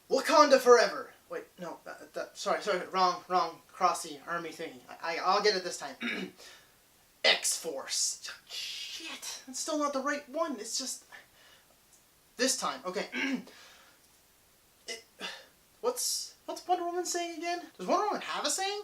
Wakanda forever. Wait, no, sorry, wrong, Crossy army thingy. I'll get it this time. X-Force. Shit, it's still not the right one. It's just this time. Okay. What's Wonder Woman saying again? Does Wonder Woman have a saying?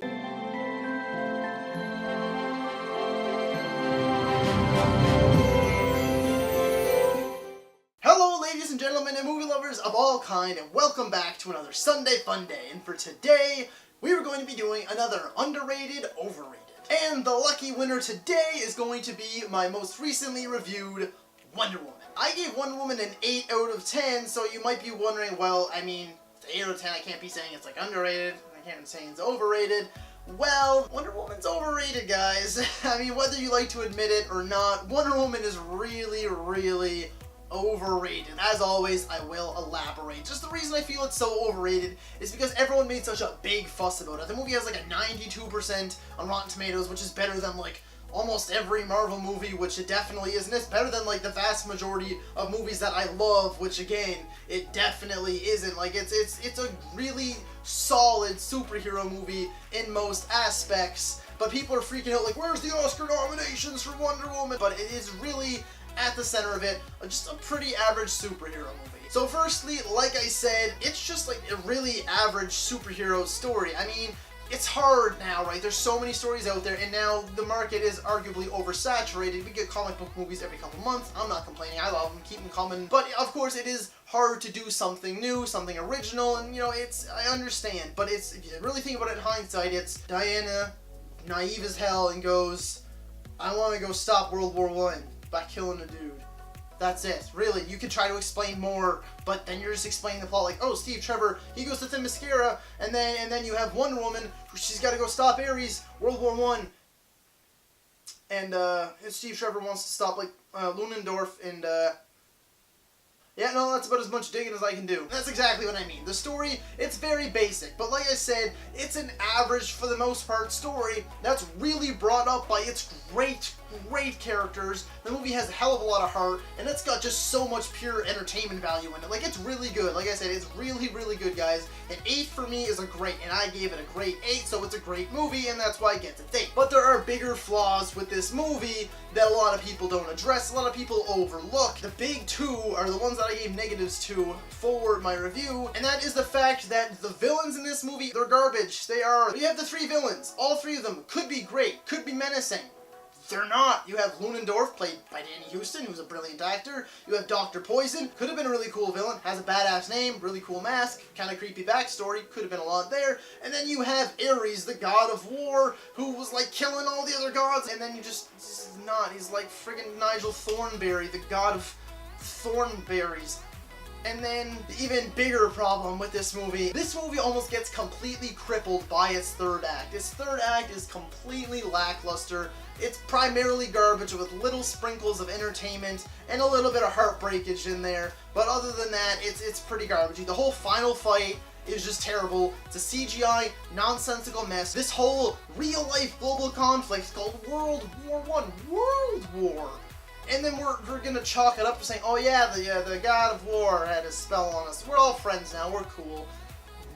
Hello, ladies and gentlemen, and movie lovers of all kind, and welcome back to another Sunday Fun Day. And for today, we are going to be doing another underrated, overrated. And the lucky winner today is going to be my most recently reviewed Wonder Woman. I gave Wonder Woman an 8 out of 10, so you might be wondering, well, I mean, 8 out of 10, I can't be saying it's like underrated, I can't be saying it's overrated. Well, Wonder Woman's overrated, guys. I mean, whether you like to admit it or not, Wonder Woman is really, really overrated. As always, I will elaborate. Just the reason I feel it's so overrated is because everyone made such a big fuss about it. The movie has like a 92% on Rotten Tomatoes, which is better than like almost every Marvel movie, which it definitely is, and it's better than like the vast majority of movies that I love, which again, it definitely isn't. Like it's a really solid superhero movie in most aspects, but people are freaking out like, where's the Oscar nominations for Wonder Woman? But it is really at the center of it, just a pretty average superhero movie. So firstly, like I said, it's just like a really average superhero story. I mean, it's hard now, right? There's so many stories out there, and now the market is arguably oversaturated. We get comic book movies every couple months. I'm not complaining. I love them. Keep them coming. But of course, it is hard to do something new, something original, and you know, I understand. But if you really think about it in hindsight, it's Diana, naive as hell, and goes, I want to go stop World War I by killing a dude. That's it. Really, you could try to explain more, but then you're just explaining the plot like, oh, Steve Trevor, he goes to Themyscira, and then you have Wonder Woman, she's got to go stop Ares, World War I, and Steve Trevor wants to stop like Ludendorff, and yeah, no, that's about as much digging as I can do. That's exactly what I mean. The story, it's very basic, but like I said, it's an average, for the most part, story that's really brought up by its great characters. The movie has a hell of a lot of heart, and it's got just so much pure entertainment value in it. Like, it's really good. Like I said, it's really good, guys. An 8 for me is a great, and I gave it a great 8, so it's a great movie, and that's why it gets its 8. But there are bigger flaws with this movie that a lot of people don't address, a lot of people overlook. The big two are the ones that I gave negatives to for my review, and that is the fact that the villains in this movie, they're garbage. They are. You have the 3 villains. All 3 of them could be great, could be menacing. They're not. You have Ludendorff, played by Danny Houston, who's a brilliant actor. You have Dr. Poison, could have been a really cool villain, has a badass name, really cool mask, kind of creepy backstory, could have been a lot there. And then you have Ares, the god of war, who was like killing all the other gods, and then he's not. He's like friggin' Nigel Thornberry, the god of thornberries. And then, the even bigger problem with this movie almost gets completely crippled by its 3rd act. Its 3rd act is completely lackluster. It's primarily garbage with little sprinkles of entertainment and a little bit of heartbreakage in there. But other than that, it's pretty garbagey. The whole final fight is just terrible. It's a CGI, nonsensical mess. This whole real-life global conflict is called World War I. World War. And then we're gonna chalk it up to saying, oh yeah, the god of war had his spell on us. We're all friends now, we're cool.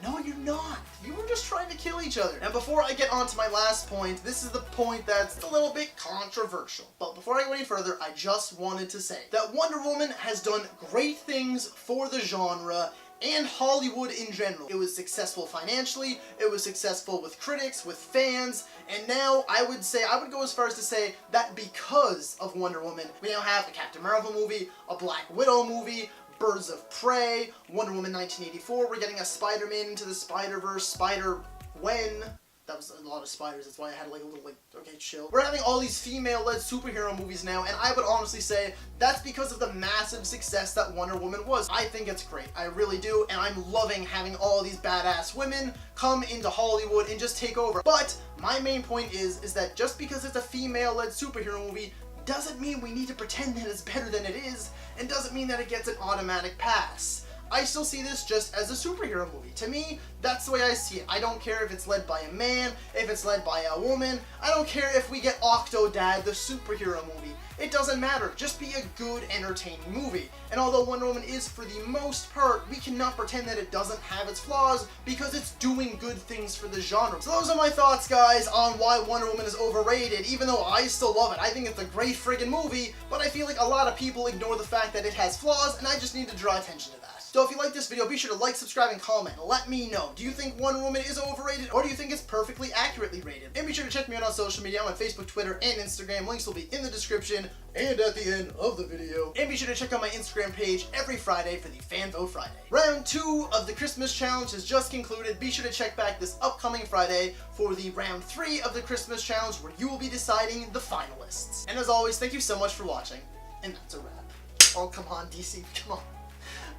No, you're not. You were just trying to kill each other. And before I get on to my last point, this is the point that's a little bit controversial. But before I go any further, I just wanted to say that Wonder Woman has done great things for the genre and Hollywood in general. It was successful financially, it was successful with critics, with fans, and now I would go as far as to say that because of Wonder Woman, we now have a Captain Marvel movie, a Black Widow movie, Birds of Prey, Wonder Woman 1984, we're getting a Spider-Man into the Spider-Verse, Spider-Gwen. That was a lot of spiders, that's why I had like a little like, okay, chill. We're having all these female-led superhero movies now, and I would honestly say that's because of the massive success that Wonder Woman was. I think it's great, I really do, and I'm loving having all these badass women come into Hollywood and just take over. But my main point is that just because it's a female-led superhero movie doesn't mean we need to pretend that it's better than it is, and doesn't mean that it gets an automatic pass. I still see this just as a superhero movie. To me, that's the way I see it. I don't care if it's led by a man, if it's led by a woman. I don't care if we get Octodad, the superhero movie. It doesn't matter. Just be a good, entertaining movie. And although Wonder Woman is, for the most part, we cannot pretend that it doesn't have its flaws because it's doing good things for the genre. So those are my thoughts, guys, on why Wonder Woman is overrated, even though I still love it. I think it's a great friggin' movie, but I feel like a lot of people ignore the fact that it has flaws, and I just need to draw attention to that. So if you like this video, be sure to like, subscribe, and comment. Let me know. Do you think Wonder Woman is overrated, or do you think it's perfectly accurately rated? And be sure to check me out on social media. I'm on Facebook, Twitter, and Instagram. Links will be in the description and at the end of the video. And be sure to check out my Instagram page every Friday for the Fan Vote Friday. Round 2 of the Christmas Challenge has just concluded. Be sure to check back this upcoming Friday for the Round 3 of the Christmas Challenge, where you will be deciding the finalists. And as always, thank you so much for watching. And that's a wrap. Oh, come on, DC, come on.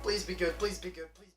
Please be good, please be good, please.